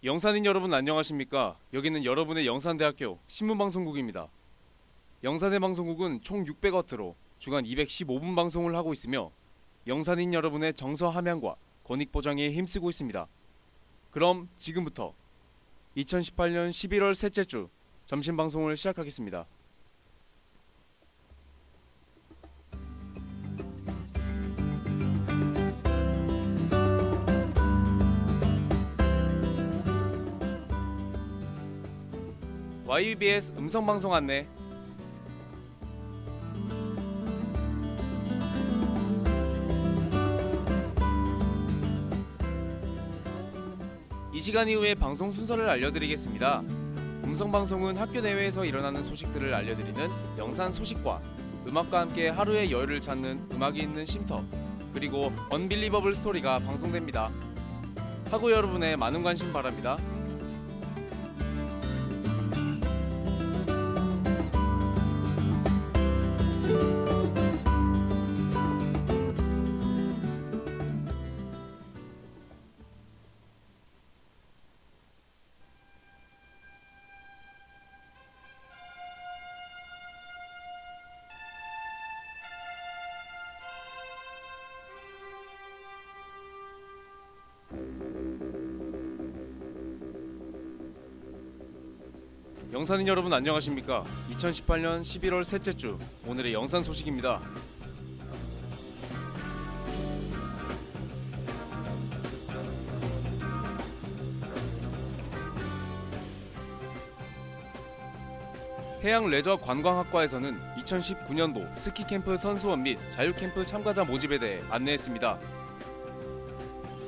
영산인 여러분 안녕하십니까? 여기는 여러분의 영산대학교 신문방송국입니다. 영산의 방송국은 총 600W로 주간 215분 방송을 하고 있으며 영산인 여러분의 정서 함양과 권익 보장에 힘쓰고 있습니다. 그럼 지금부터 2018년 11월 셋째 주 점심 방송을 시작하겠습니다. YBS 음성방송 안내. 이 시간 이후에 방송 순서를 알려드리겠습니다. 음성방송은 학교 내외에서 일어나는 소식들을 알려드리는 영산 소식과 음악과 함께 하루의 여유를 찾는 음악이 있는 쉼터, 그리고 언빌리버블 스토리가 방송됩니다. 학우 여러분의 많은 관심 바랍니다. 영산인 여러분 안녕하십니까? 2018년 11월 셋째 주 오늘의 영산 소식입니다. 해양레저관광학과에서는 2019년도 스키캠프 선수원 및 자유캠프 참가자 모집에 대해 안내했습니다.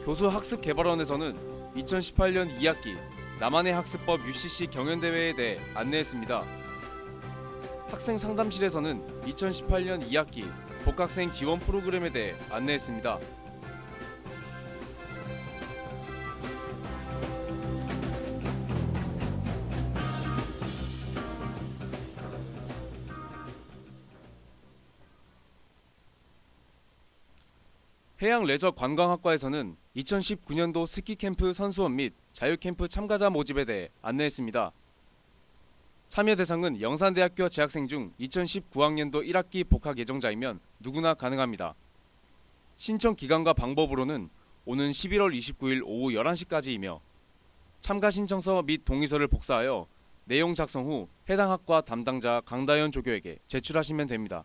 교수학습개발원에서는 2018년 2학기 나만의 학습법 UCC 경연대회에 대해 안내했습니다. 학생상담실에서는 2018년 2학기 복학생 지원 프로그램에 대해 안내했습니다. 해양레저관광학과에서는 2019년도 스키캠프 선수원 및 자유캠프 참가자 모집에 대해 안내했습니다. 참여 대상은 영산대학교 재학생 중 2019학년도 1학기 복학 예정자이면 누구나 가능합니다. 신청 기간과 방법으로는 오는 11월 29일 오후 11시까지이며 참가 신청서 및 동의서를 복사하여 내용 작성 후 해당 학과 담당자 강다현 조교에게 제출하시면 됩니다.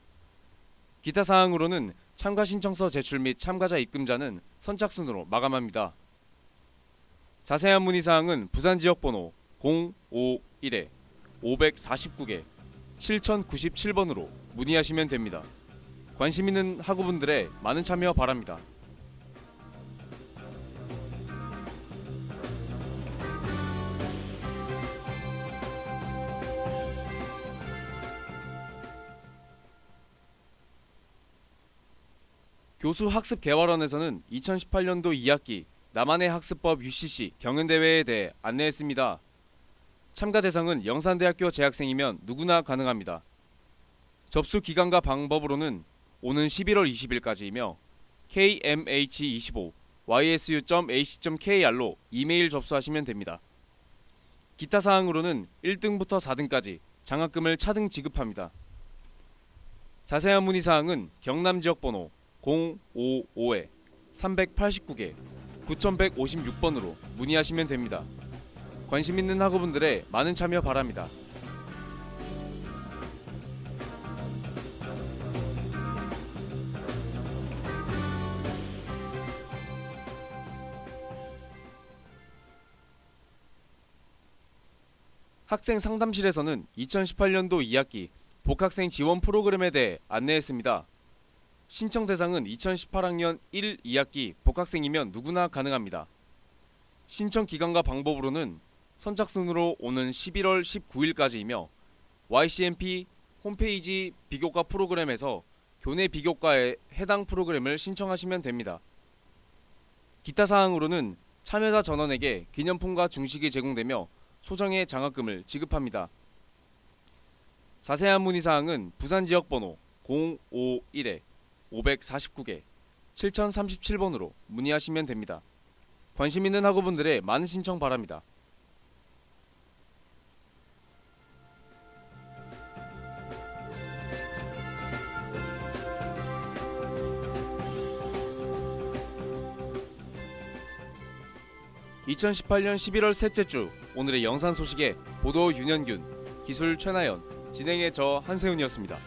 기타 사항으로는 참가 신청서 제출 및 참가자 입금자는 선착순으로 마감합니다. 자세한 문의 사항은 부산 지역 번호 051-549개 7097번으로 문의하시면 됩니다. 관심 있는 학우분들의 많은 참여 바랍니다. 교수학습개발원에서는 2018년도 2학기 나만의 학습법 UCC 경연대회에 대해 안내했습니다. 참가 대상은 영산대학교 재학생이면 누구나 가능합니다. 접수 기간과 방법으로는 오는 11월 20일까지이며 kmh25ysu.ac.kr로 이메일 접수하시면 됩니다. 기타 사항으로는 1등부터 4등까지 장학금을 차등 지급합니다. 자세한 문의 사항은 경남 지역 번호 055-389개 9156번으로 문의하시면 됩니다. 관심 있는 학우분들의 많은 참여 바랍니다. 학생 상담실에서는 2018년도 2학기 복학생 지원 프로그램에 대해 안내했습니다. 신청 대상은 2018학년 1, 2학기 복학생이면 누구나 가능합니다. 신청 기간과 방법으로는 선착순으로 오는 11월 19일까지이며 YCMP 홈페이지 비교과 프로그램에서 교내 비교과에 해당 프로그램을 신청하시면 됩니다. 기타 사항으로는 참여자 전원에게 기념품과 중식이 제공되며 소정의 장학금을 지급합니다. 자세한 문의 사항은 부산 지역 번호 051-549개 7037번으로 문의하시면 됩니다. 관심 있는 학우분들의 많은 신청 바랍니다. 2018년 11월 셋째 주 오늘의 영산 소식에 보도 윤현균, 기술 최나연, 진행의 저 한세훈이었습니다.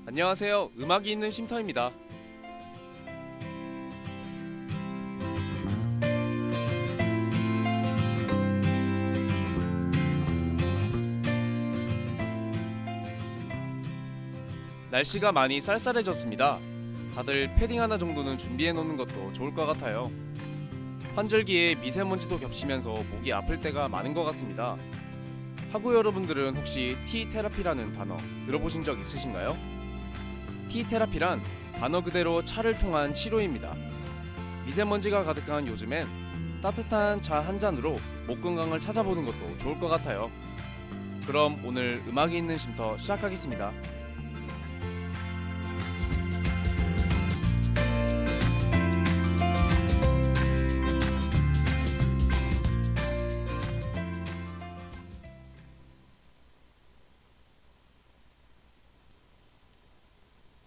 안녕하세요. 음악이 있는 쉼터입니다. 날씨가 많이 쌀쌀해졌습니다. 다들 패딩 하나 정도는 준비해 놓는 것도 좋을 것 같아요. 환절기에 미세먼지도 겹치면서 목이 아플 때가 많은 것 같습니다. 하구 여러분들은 혹시 티 테라피라는 단어 들어보신 적 있으신가요? 티 테라피란 단어 그대로 차를 통한 치료입니다. 미세먼지가 가득한 요즘엔 따뜻한 차 한 잔으로 목 건강을 찾아보는 것도 좋을 것 같아요. 그럼 오늘 음악이 있는 쉼터 시작하겠습니다.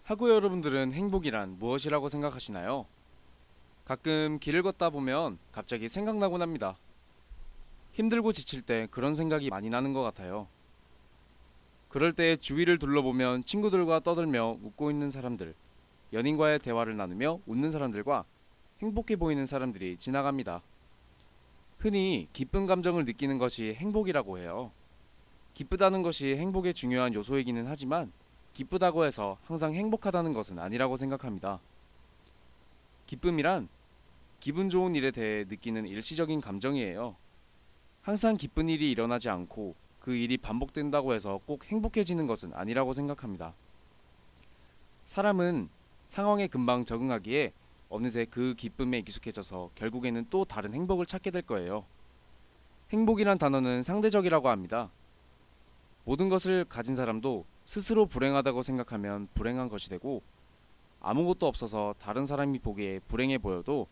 하구 여러분들은 행복이란 무엇이라고 생각하시나요? 가끔 길을 걷다 보면 갑자기 생각나곤 합니다. 힘들고 지칠 때 그런 생각이 많이 나는 것 같아요. 그럴 때 주위를 둘러보면 친구들과 떠들며 웃고 있는 사람들, 연인과의 대화를 나누며 웃는 사람들과 행복해 보이는 사람들이 지나갑니다. 흔히 기쁜 감정을 느끼는 것이 행복이라고 해요. 기쁘다는 것이 행복의 중요한 요소이기는 하지만 기쁘다고 해서 항상 행복하다는 것은 아니라고 생각합니다. 기쁨이란 기분 좋은 일에 대해 느끼는 일시적인 감정이에요. 항상 기쁜 일이 일어나지 않고 그 일이 반복된다고 해서 꼭 행복해지는 것은 아니라고 생각합니다. 사람은 상황에 금방 적응하기에 어느새 그 기쁨에 익숙해져서 결국에는 또 다른 행복을 찾게 될 거예요. 행복이란 단어는 상대적이라고 합니다. 모든 것을 가진 사람도 스스로 불행하다고 생각하면 불행한 것이 되고, 아무것도 없어서 다른 사람이 보기에 불행해 보여도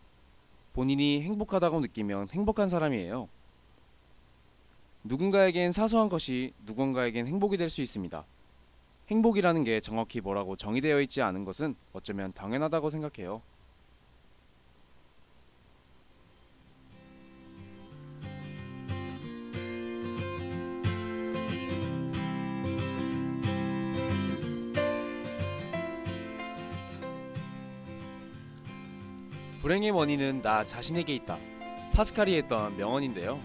본인이 행복하다고 느끼면 행복한 사람이에요. 누군가에겐 사소한 것이 누군가에겐 행복이 될 수 있습니다. 행복이라는 게 정확히 뭐라고 정의되어 있지 않은 것은 어쩌면 당연하다고 생각해요. 불행의 원인은 나 자신에게 있다. 파스칼이 했던 명언인데요.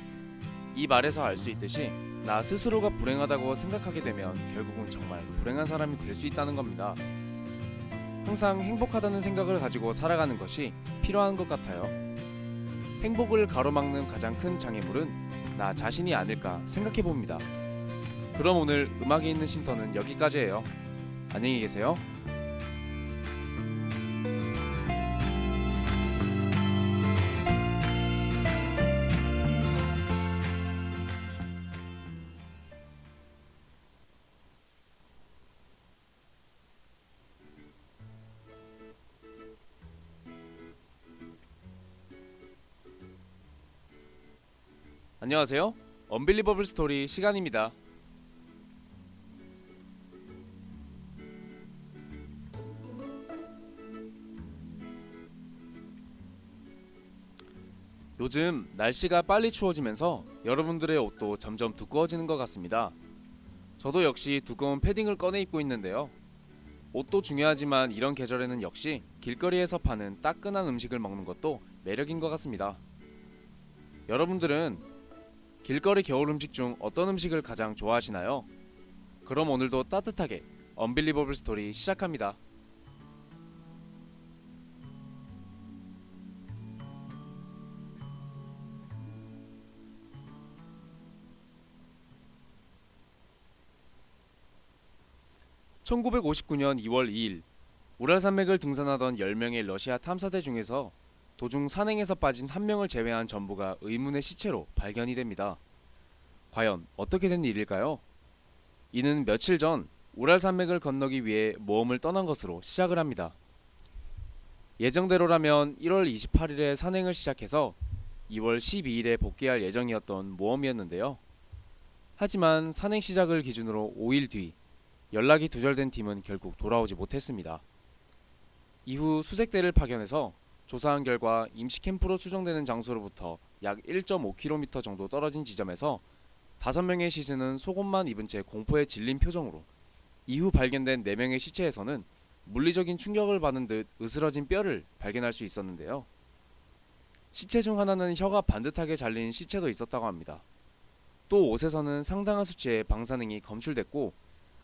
이 말에서 알 수 있듯이 나 스스로가 불행하다고 생각하게 되면 결국은 정말 불행한 사람이 될 수 있다는 겁니다. 항상 행복하다는 생각을 가지고 살아가는 것이 필요한 것 같아요. 행복을 가로막는 가장 큰 장애물은 나 자신이 아닐까 생각해 봅니다. 그럼 오늘 음악이 있는 쉼터는 여기까지예요. 안녕히 계세요. 안녕하세요. 언빌리버블 스토리 시간입니다. 요즘 날씨가 빨리 추워지면서 여러분들의 옷도 점점 두꺼워지는 것 같습니다. 저도 역시 두꺼운 패딩을 꺼내 입고 있는데요. 옷도 중요하지만 이런 계절에는 역시 길거리에서 파는 따끈한 음식을 먹는 것도 매력인 것 같습니다. 여러분들은 길거리 겨울 음식 중 어떤 음식을 가장 좋아하시나요? 그럼 오늘도 따뜻하게 언빌리버블 스토리 시작합니다. (1959년 2월 2일) 우랄산맥을 등산하던 10명의 러시아 탐사대 중에서 도중 산행에서 빠진 한 명을 제외한 전부가 의문의 시체로 발견이 됩니다. 과연 어떻게 된 일일까요? 이는 며칠 전 우랄산맥을 건너기 위해 모험을 떠난 것으로 시작을 합니다. 예정대로라면 1월 28일에 산행을 시작해서 2월 12일에 복귀할 예정이었던 모험이었는데요. 하지만 산행 시작을 기준으로 5일 뒤 연락이 두절된 팀은 결국 돌아오지 못했습니다. 이후 수색대를 파견해서 조사한 결과 임시 캠프로 추정되는 장소로부터 약 1.5km 정도 떨어진 지점에서 5명의 시신은 속옷만 입은 채 공포에 질린 표정으로, 이후 발견된 4명의 시체에서는 물리적인 충격을 받은 듯 으스러진 뼈를 발견할 수 있었는데요. 시체 중 하나는 혀가 반듯하게 잘린 시체도 있었다고 합니다. 또 옷에서는 상당한 수치의 방사능이 검출됐고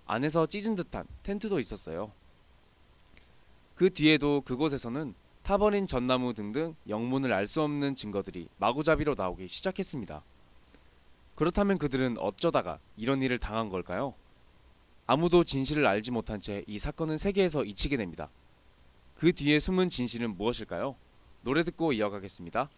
안에서 찢은 듯한 텐트도 있었어요. 그 뒤에도 그곳에서는 타버린 전나무 등등 영문을 알 수 없는 증거들이 마구잡이로 나오기 시작했습니다. 그렇다면 그들은 어쩌다가 이런 일을 당한 걸까요? 아무도 진실을 알지 못한 채 이 사건은 세계에서 잊히게 됩니다. 그 뒤에 숨은 진실은 무엇일까요? 노래 듣고 이어가겠습니다.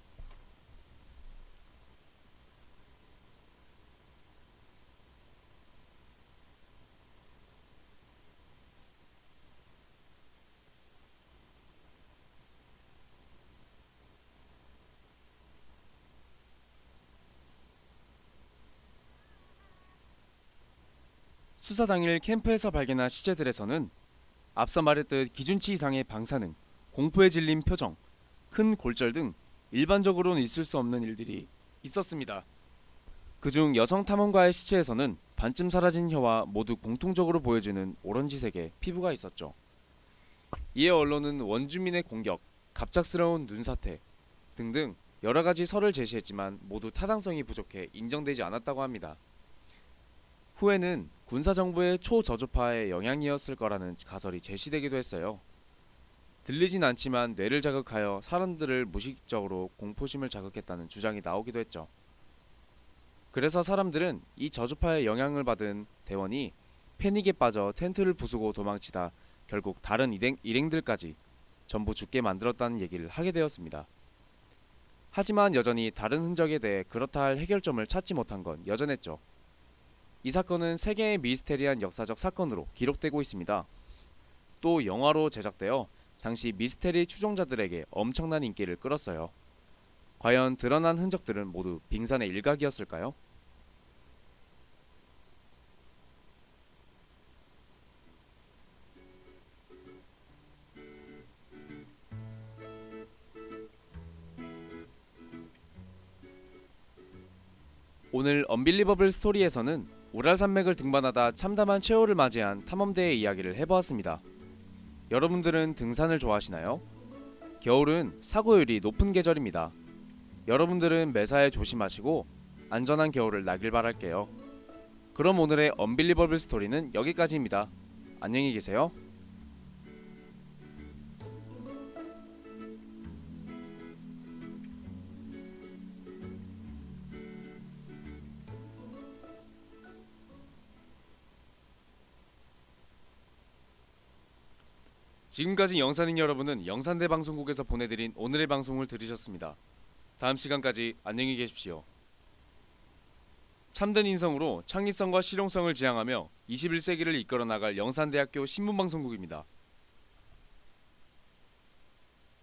수사 당일 캠프에서 발견한 시체들에서는 앞서 말했듯 기준치 이상의 방사능, 공포에 질린 표정, 큰 골절 등 일반적으로는 있을 수 없는 일들이 있었습니다. 그중 여성 탐험가의 시체에서는 반쯤 사라진 혀와 모두 공통적으로 보여주는 오렌지색의 피부가 있었죠. 이에 언론은 원주민의 공격, 갑작스러운 눈사태 등등 여러가지 설을 제시했지만 모두 타당성이 부족해 인정되지 않았다고 합니다. 후에는 군사정부의 초저주파의 영향이었을 거라는 가설이 제시되기도 했어요. 들리진 않지만 뇌를 자극하여 사람들을 무의식적으로 공포심을 자극했다는 주장이 나오기도 했죠. 그래서 사람들은 이 저주파의 영향을 받은 대원이 패닉에 빠져 텐트를 부수고 도망치다 결국 다른 일행들까지 전부 죽게 만들었다는 얘기를 하게 되었습니다. 하지만 여전히 다른 흔적에 대해 그렇다 할 해결점을 찾지 못한 건 여전했죠. 이 사건은 세계의 미스테리한 역사적 사건으로 기록되고 있습니다. 또 영화로 제작되어 당시 미스테리 추종자들에게 엄청난 인기를 끌었어요. 과연 드러난 흔적들은 모두 빙산의 일각이었을까요? 오늘 언빌리버블 스토리에서는 우랄산맥을 등반하다 참담한 최후를 맞이한 탐험대의 이야기를 해보았습니다. 여러분들은 등산을 좋아하시나요? 겨울은 사고율이 높은 계절입니다. 여러분들은 매사에 조심하시고 안전한 겨울을 나길 바랄게요. 그럼 오늘의 언빌리버블 스토리는 여기까지입니다. 안녕히 계세요. 지금까지 영산인 여러분은 영산대 방송국에서 보내드린 오늘의 방송을 들으셨습니다. 다음 시간까지 안녕히 계십시오. 참된 인성으로 창의성과 실용성을 지향하며 21세기를 이끌어 나갈 영산대학교 신문방송국입니다.